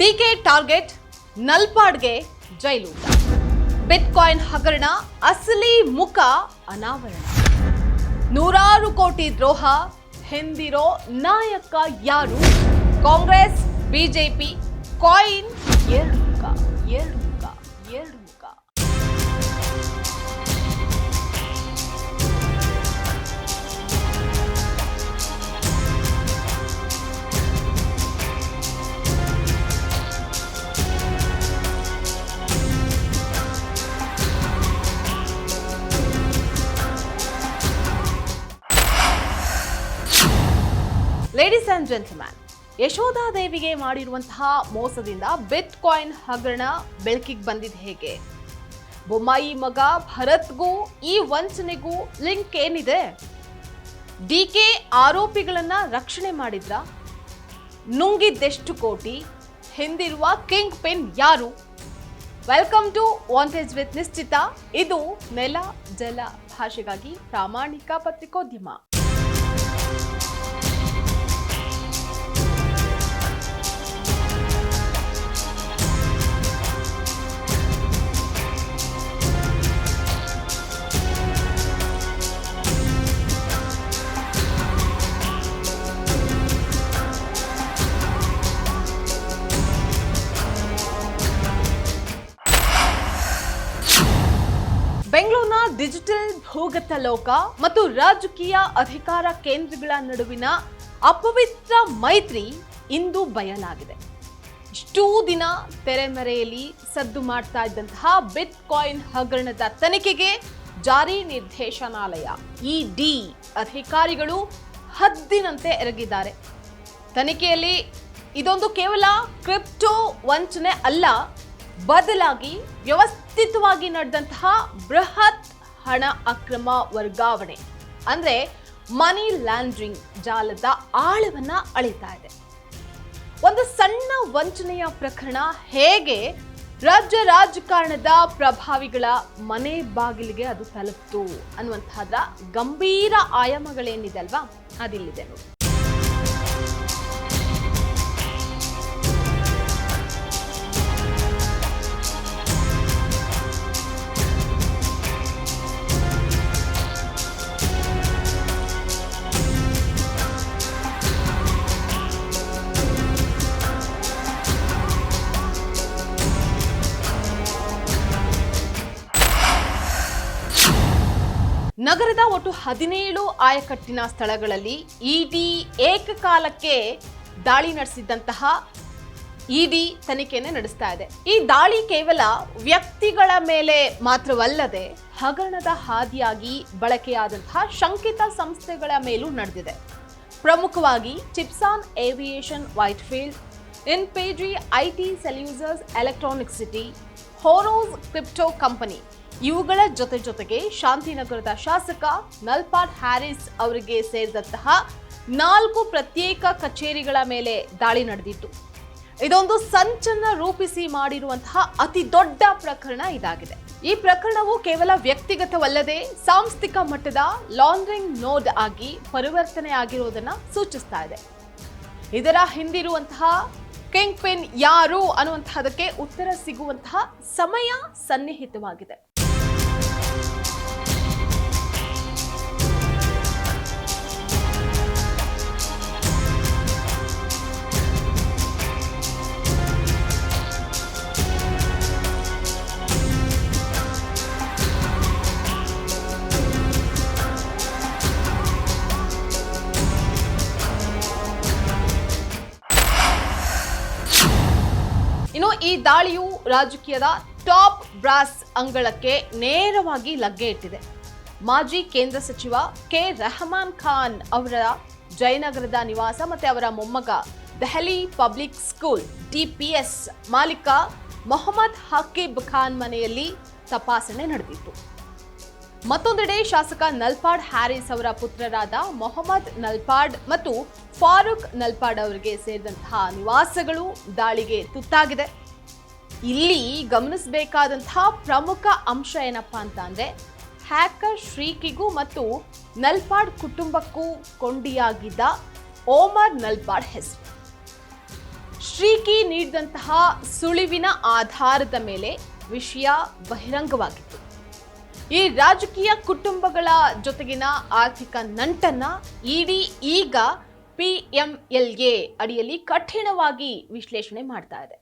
DK target ನಲ್ಪಾಡ್ಗೆ ಜೈಲು. Bitcoin ಹಗರಣ ಅಸಲಿ ಮುಖ ಅನಾವರಣ. ನೂರಾರು ಕೋಟಿ ದ್ರೋಹ ಹಿಂದಿರೋ ನಾಯಕ ಯಾರು? ಕಾಂಗ್ರೆಸ್ ಬಿಜೆಪಿ ಕಾಯಿನ್ ಎರಡು ಮುಖ. ಲೇಡೀಸ್ ಅಂಡ್ ಜೆಂಟಲ್ಮ್ಯಾನ್, ಯಶೋಧಾದೇವಿಗೆ ಮಾಡಿರುವಂತಹ ಮೋಸದಿಂದ ಬಿಟ್ಕಾಯಿನ್ ಹಗರಣ ಬೆಳಕಿಗೆ ಬಂದಿದೆ ಹೇಗೆ? ಬೊಮ್ಮಾಯಿ ಮಗ ಭರತ್ಗೂ ಈ ವಂಚನೆಗೂ ಲಿಂಕ್ ಏನಿದೆ? ಡಿಕೆ ಆರೋಪಿಗಳನ್ನ ರಕ್ಷಣೆ ಮಾಡಿದ್ರ? ನುಂಗಿದ್ದೆಷ್ಟು ಕೋಟಿ? ಹಿಂದಿರುವ ಕಿಂಗ್ ಪಿನ್ ಯಾರು? ವೆಲ್ಕಮ್ ಟು ವಾಂಟೇಜ್ ವಿತ್ ನಿಶ್ಚಿತ. ಇದು ನೆಲ ಜಲ ಭಾಷೆಗಾಗಿ ಪ್ರಾಮಾಣಿಕ ಪತ್ರಿಕೋದ್ಯಮ. ಬೆಂಗಳೂರಿನ ಡಿಜಿಟಲ್ ಭೂಗತ ಲೋಕ ಮತ್ತು ರಾಜಕೀಯ ಅಧಿಕಾರ ಕೇಂದ್ರಗಳ ನಡುವಿನ ಅಪವಿತ್ರ ಮೈತ್ರಿ ಇಂದು ಬಯಲಾಗಿದೆ. ಇಷ್ಟೂ ದಿನ ತೆರೆಮರೆಯಲ್ಲಿ ಸದ್ದು ಮಾಡ್ತಾ ಇದ್ದಂತಹ ಬಿಟ್ಕಾಯಿನ್ ಹಗರಣದ ತನಿಖೆಗೆ ಜಾರಿ ನಿರ್ದೇಶನಾಲಯ ಇಡಿ ಅಧಿಕಾರಿಗಳು ಹದ್ದಿನಂತೆ ಎರಗಿದ್ದಾರೆ. ತನಿಖೆಯಲ್ಲಿ ಇದೊಂದು ಕೇವಲ ಕ್ರಿಪ್ಟೋ ವಂಚನೆ ಅಲ್ಲ, ಬದಲಾಗಿ ವ್ಯವಸ್ಥಿತವಾಗಿ ನಡೆದಂತಹ ಬೃಹತ್ ಹಣ ಅಕ್ರಮ ವರ್ಗಾವಣೆ ಅಂದ್ರೆ ಮನಿ ಲ್ಯಾಂಡ್ರಿಂಗ್ ಜಾಲದ ಆಳವನ್ನ ಅಳಿತಾ ಇದೆ. ಒಂದು ಸಣ್ಣ ವಂಚನೆಯ ಪ್ರಕರಣ ಹೇಗೆ ರಾಜ್ಯ ರಾಜಕಾರಣದ ಪ್ರಭಾವಿಗಳ ಮನೆ ಬಾಗಿಲಿಗೆ ಅದು ತಲುಪ್ತು ಅನ್ನುವಂತಹದ್ರ ಗಂಭೀರ ಆಯಾಮಗಳೇನಿದೆ ಅಲ್ವಾ, ಅದಿಲ್ಲಿದೆ ನೋಡಿ. ನಗರದ ಒಟ್ಟು 17 ಆಯಕಟ್ಟಿನ ಸ್ಥಳಗಳಲ್ಲಿ ಇಡಿ ಏಕಕಾಲಕ್ಕೆ ದಾಳಿ ನಡೆಸಿದ್ದಂತಹ ಇಡಿ ತನಿಖೆಯನ್ನು ನಡೆಸ್ತಾ ಇದೆ. ಈ ದಾಳಿ ಕೇವಲ ವ್ಯಕ್ತಿಗಳ ಮೇಲೆ ಮಾತ್ರವಲ್ಲದೆ ಹಗರಣದ ಹಾದಿಯಾಗಿ ಬಳಕೆಯಾದಂತಹ ಶಂಕಿತ ಸಂಸ್ಥೆಗಳ ಮೇಲೂ ನಡೆದಿದೆ. ಪ್ರಮುಖವಾಗಿ ಚಿಪ್ಸಾನ್ ಏವಿಯೇಷನ್ ವೈಟ್ಫೀಲ್ಡ್, ಇನ್ಪೇಡ್ರಿ ಐಟಿ ಸೊಲ್ಯೂಷನ್ಸ್ ಎಲೆಕ್ಟ್ರಾನಿಕ್ ಸಿಟಿ, ಹೋರೋಸ್ ಕ್ರಿಪ್ಟೋ ಕಂಪನಿ ಇವುಗಳ ಜೊತೆಗೆ ಶಾಂತಿನಗರದ ಶಾಸಕ ನಲ್ಪಾಡ್ ಹ್ಯಾರಿಸ್ ಅವರಿಗೆ ಸೇರಿದಂತಹ 4 ಪ್ರತ್ಯೇಕ ಕಚೇರಿಗಳ ಮೇಲೆ ದಾಳಿ ನಡೆದಿತ್ತು. ಇದೊಂದು ಸಂಚನ್ನ ರೂಪಿಸಿ ಮಾಡಿರುವಂತಹ ಅತಿ ದೊಡ್ಡ ಪ್ರಕರಣ ಇದಾಗಿದೆ. ಈ ಪ್ರಕರಣವು ಕೇವಲ ವ್ಯಕ್ತಿಗತವಲ್ಲದೆ ಸಾಂಸ್ಥಿಕ ಮಟ್ಟದ ಲಾಂಡ್ರಿಂಗ್ ನೋಡ್ ಆಗಿ ಪರಿವರ್ತನೆ ಆಗಿರುವುದನ್ನು ಸೂಚಿಸ್ತಾ ಇದೆ. ಇದರ ಹಿಂದಿರುವಂತಹ ಕಿಂಗ್ ಪಿನ್ ಯಾರು ಅನ್ನುವಂತಹದಕ್ಕೆ ಉತ್ತರ ಸಿಗುವಂತಹ ಸಮಯ ಸನ್ನಿಹಿತವಾಗಿದೆ. ಇನ್ನು ಈ ದಾಳಿಯು ರಾಜಕೀಯದ ಟಾಪ್ ಬ್ರಾಸ್ ಅಂಗಳಕ್ಕೆ ನೇರವಾಗಿ ಲಗ್ಗೆ ಇಟ್ಟಿದೆ. ಮಾಜಿ ಕೇಂದ್ರ ಸಚಿವ ಕೆ ರೆಹಮಾನ್ ಖಾನ್ ಅವರ ಜಯನಗರದ ನಿವಾಸ ಮತ್ತೆ ಅವರ ಮೊಮ್ಮಗ ದೆಹಲಿ ಪಬ್ಲಿಕ್ ಸ್ಕೂಲ್ ಡಿಪಿಎಸ್ ಮಾಲೀಕ ಮೊಹಮ್ಮದ್ ಹಕೀಬ್ ಖಾನ್ ಮನೆಯಲ್ಲಿ ತಪಾಸಣೆ ನಡೆದಿತ್ತು. ಮತ್ತೊಂದೆಡೆ ಶಾಸಕ ನಲ್ಪಾಡ್ ಹ್ಯಾರಿಸ್ ಅವರ ಪುತ್ರರಾದ ಮೊಹಮ್ಮದ್ ನಲ್ಪಾಡ್ ಮತ್ತು ಫಾರೂಕ್ ನಲ್ಪಾಡ್ ಅವರಿಗೆ ಸೇರಿದಂತಹ ನಿವಾಸಗಳು ದಾಳಿಗೆ ತುತ್ತಾಗಿದೆ. ಇಲ್ಲಿ ಗಮನಿಸಬೇಕಾದಂತಹ ಪ್ರಮುಖ ಅಂಶ ಏನಪ್ಪಾ ಅಂತ ಅಂದ್ರೆ ಹ್ಯಾಕರ್ ಶ್ರೀಕಿಗೂ ಮತ್ತು ನಲ್ಪಾಡ್ ಕುಟುಂಬಕ್ಕೂ ಕೊಂಡಿಯಾಗಿದ್ದ ಓಮರ್ ನಲ್ಪಾಡ್ ಹೆಸರು. ಶ್ರೀಕಿ ನೀಡಿದಂತಹ ಸುಳಿವಿನ ಆಧಾರದ ಮೇಲೆ ವಿಷಯ ಬಹಿರಂಗವಾಗಿತ್ತು. ಈ ರಾಜಕೀಯ ಕುಟುಂಬಗಳ ಜೊತೆಗಿನ ಆರ್ಥಿಕ ನಂಟನ್ನ ಇಡಿ ಈಗ PMLA ಅಡಿಯಲ್ಲಿ ಕಠಿಣವಾಗಿ ವಿಶ್ಲೇಷಣೆ ಮಾಡ್ತಾ ಇದೆ.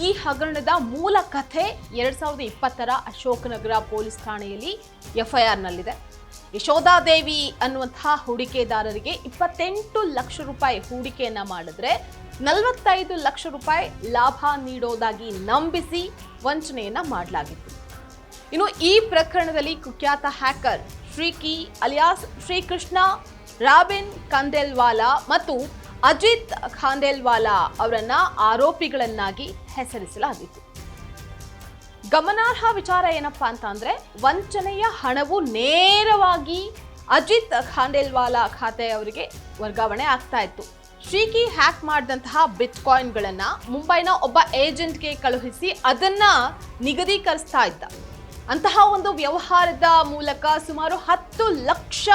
ಈ ಹಗರಣದ ಮೂಲ ಕಥೆ 2020ರ ಅಶೋಕನಗರ ಪೊಲೀಸ್ ಠಾಣೆಯಲ್ಲಿ FIR ನಲ್ಲಿದೆ. ಯಶೋಧಾದೇವಿ ಅನ್ನುವಂತಹ ಹೂಡಿಕೆದಾರರಿಗೆ 28 ಲಕ್ಷ ರೂಪಾಯಿ ಹೂಡಿಕೆಯನ್ನ ಮಾಡಿದ್ರೆ 45 ಲಕ್ಷ ರೂಪಾಯಿ ಲಾಭ ನೀಡೋದಾಗಿ ನಂಬಿಸಿ ವಂಚನೆಯನ್ನ ಮಾಡಲಾಗಿತ್ತು. ಇನ್ನು ಈ ಪ್ರಕರಣದಲ್ಲಿ ಕುಖ್ಯಾತ ಹ್ಯಾಕರ್ ಶ್ರೀಕಿ ಅಲಿಯಾಸ್ ಶ್ರೀಕೃಷ್ಣ, ರಾಬಿನ್ ಖಂಡೇಲ್ವಾಲಾ ಮತ್ತು ಅಜಿತ್ ಖಂಡೇಲ್ವಾಲಾ ಅವರನ್ನ ಆರೋಪಿಗಳನ್ನಾಗಿ ಹೆಸರಿಸಲಾಗಿತ್ತು. ಗಮನಾರ್ಹ ವಿಚಾರ ಏನಪ್ಪಾ ಅಂದ್ರೆ ವಂಚನೆಯ ಹಣವು ನೇರವಾಗಿ ಅಜಿತ್ ಖಂಡೇಲ್ವಾಲಾ ಖಾತೆಯವರಿಗೆ ವರ್ಗಾವಣೆ ಆಗ್ತಾ ಇತ್ತು. ಶ್ರೀಕಿ ಹ್ಯಾಕ್ ಮಾಡಿದಂತಹ ಬಿಟ್ಕಾಯಿನ್ಗಳನ್ನ ಮುಂಬೈನ ಒಬ್ಬ ಏಜೆಂಟ್ಗೆ ಕಳುಹಿಸಿ ಅದನ್ನ ನಿಗದೀಕರಿಸ್ತಾ ಇದ್ದ. ಅಂತಹ ಒಂದು ವ್ಯವಹಾರದ ಮೂಲಕ ಸುಮಾರು 10 ಲಕ್ಷ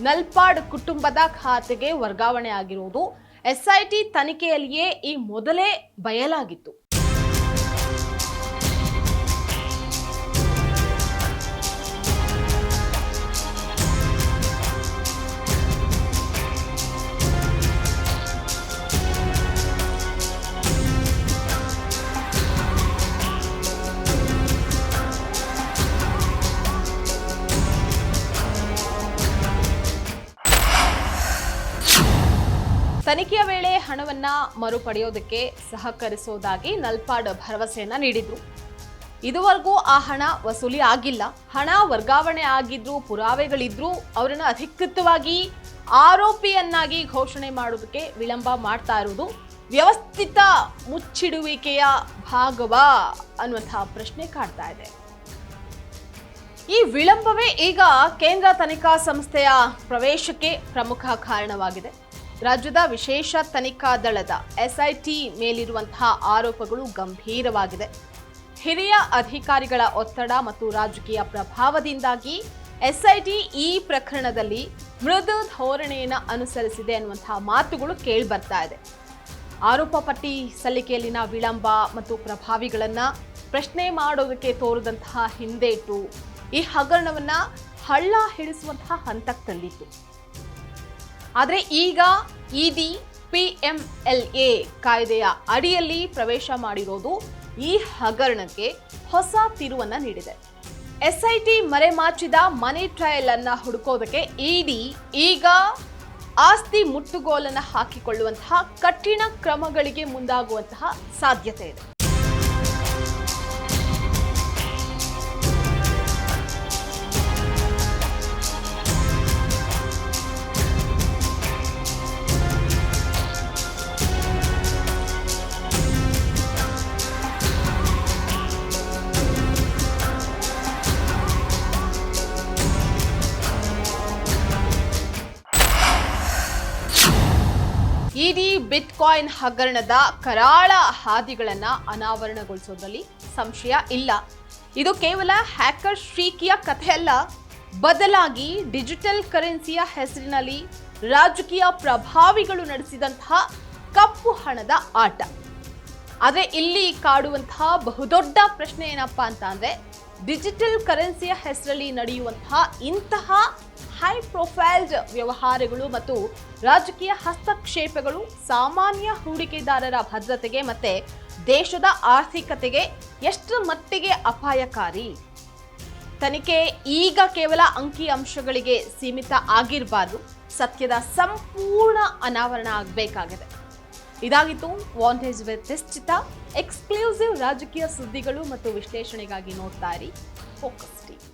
ನಲ್ಪಾಡ್ ಕುಟುಂಬದ ಖಾತೆಗೆ ವರ್ಗಾವಣೆ ಆಗಿರುವುದು SIT ತನಿಖೆಯಲ್ಲಿಯೇ ಈ ಮೊದಲೇ ಬಯಲಾಗಿತ್ತು. ತನಿಖೆಯ ವೇಳೆ ಹಣವನ್ನ ಮರುಪಡೆಯೋದಕ್ಕೆ ಸಹಕರಿಸೋದಾಗಿ ನಲ್ಪಾಡ್ ಭರವಸೆಯನ್ನ ನೀಡಿದ್ರು. ಇದುವರೆಗೂ ಆ ಹಣ ವಸೂಲಿ ಆಗಿಲ್ಲ. ಹಣ ವರ್ಗಾವಣೆ ಆಗಿದ್ರು, ಪುರಾವೆಗಳಿದ್ರು, ಅವರನ್ನ ಅಧಿಕೃತವಾಗಿ ಆರೋಪಿಯನ್ನಾಗಿ ಘೋಷಣೆ ಮಾಡೋದಕ್ಕೆ ವಿಳಂಬ ಮಾಡ್ತಾ ಇರುವುದು ವ್ಯವಸ್ಥಿತ ಮುಚ್ಚಿಡುವಿಕೆಯ ಭಾಗವಾ ಅನ್ನುವಂತಹ ಪ್ರಶ್ನೆ ಕಾಡ್ತಾ ಇದೆ. ಈ ವಿಳಂಬವೇ ಈಗ ಕೇಂದ್ರ ತನಿಖಾ ಸಂಸ್ಥೆಯ ಪ್ರವೇಶಕ್ಕೆ ಪ್ರಮುಖ ಕಾರಣವಾಗಿದೆ. ರಾಜ್ಯದ ವಿಶೇಷ ತನಿಖಾ ದಳದ SIT ಮೇಲಿರುವಂತಹ ಆರೋಪಗಳು ಗಂಭೀರವಾಗಿದೆ. ಹಿರಿಯ ಅಧಿಕಾರಿಗಳ ಒತ್ತಡ ಮತ್ತು ರಾಜಕೀಯ ಪ್ರಭಾವದಿಂದಾಗಿ SIT ಈ ಪ್ರಕರಣದಲ್ಲಿ ಮೃದು ಧೋರಣೆಯನ್ನು ಅನುಸರಿಸಿದೆ ಅನ್ನುವಂತಹ ಮಾತುಗಳು ಕೇಳಿ ಬರ್ತಾ ಇದೆ. ಆರೋಪ ಪಟ್ಟಿ ಸಲ್ಲಿಕೆಯಲ್ಲಿನ ವಿಳಂಬ ಮತ್ತು ಪ್ರಭಾವಿಗಳನ್ನ ಪ್ರಶ್ನೆ ಮಾಡೋದಕ್ಕೆ ತೋರಿದಂತಹ ಹಿಂದೇಟು ಈ ಹಗರಣವನ್ನ ಹಳ್ಳ ಹಿಡಿಸುವಂತಹ ಹಂತಕ್ಕೆ ತಂದಿತ್ತು. ಆದರೆ ಈಗ ED PMLA ಕಾಯ್ದೆಯ ಅಡಿಯಲ್ಲಿ ಪ್ರವೇಶ ಮಾಡಿರೋದು ಈ ಹಗರಣಕ್ಕೆ ಹೊಸ ತಿರುವನ್ನ ನೀಡಿದೆ. SIT ಮರೆಮಾಚಿದ ಮನಿ ಟ್ರಯಲ್ ಅನ್ನ ಹುಡುಕೋದಕ್ಕೆ ED ಈಗ ಆಸ್ತಿ ಮುಟ್ಟುಗೋಲನ್ನ ಹಾಕಿಕೊಳ್ಳುವಂತಹ ಕಠಿಣ ಕ್ರಮಗಳಿಗೆ ಮುಂದಾಗುವಂತಹ ಸಾಧ್ಯತೆ ಇದೆ. ED ಬಿಟ್ಕಾಯಿನ್ ಹಗರಣದ ಕರಾಳ ಹಾದಿಗಳನ್ನ ಅನಾವರಣಗೊಳಿಸೋದ್ರಲ್ಲಿ ಸಂಶಯ ಇಲ್ಲ. ಇದು ಕೇವಲ ಹ್ಯಾಕರ್ ಶ್ರೀಕಿಯ ಕಥೆಯಲ್ಲ, ಬದಲಾಗಿ ಡಿಜಿಟಲ್ ಕರೆನ್ಸಿಯ ಹೆಸರಿನಲ್ಲಿ ರಾಜಕೀಯ ಪ್ರಭಾವಿಗಳು ನಡೆಸಿದಂತಹ ಕಪ್ಪು ಹಣದ ಆಟ. ಆದರೆ ಇಲ್ಲಿ ಕಾಡುವಂತಹ ಬಹುದೊಡ್ಡ ಪ್ರಶ್ನೆ ಏನಪ್ಪಾ ಅಂದ್ರೆ ಡಿಜಿಟಲ್ ಕರೆನ್ಸಿಯ ಹೆಸರಲ್ಲಿ ನಡೆಯುವಂತಹ ಇಂತಹ ಹೈ ಪ್ರೊಫೈಲ್ಡ್ ವ್ಯವಹಾರಗಳು ಮತ್ತು ರಾಜಕೀಯ ಹಸ್ತಕ್ಷೇಪಗಳು ಸಾಮಾನ್ಯ ಹೂಡಿಕೆದಾರರ ಭದ್ರತೆಗೆ ಮತ್ತೆ ದೇಶದ ಆರ್ಥಿಕತೆಗೆ ಎಷ್ಟರ ಮಟ್ಟಿಗೆ ಅಪಾಯಕಾರಿ. ತನಿಖೆ ಈಗ ಕೇವಲ ಅಂಕಿ ಅಂಶಗಳಿಗೆ ಸೀಮಿತ ಆಗಿರಬಾರ್ದು, ಸತ್ಯದ ಸಂಪೂರ್ಣ ಅನಾವರಣ ಆಗಬೇಕಾಗಿದೆ. ಇದಾಗಿತ್ತು ವಾಂಟೇಜ್ ವಿತ್ ನಿಶ್ಚಿತ. ಎಕ್ಸ್ಕ್ಲೂಸಿವ್ ರಾಜಕೀಯ ಸುದ್ದಿಗಳು ಮತ್ತು ವಿಶ್ಲೇಷಣೆಗಾಗಿ ನೋಡ್ತಾ ಇರಿ ಫೋಕಸ್ ಟಿವಿ.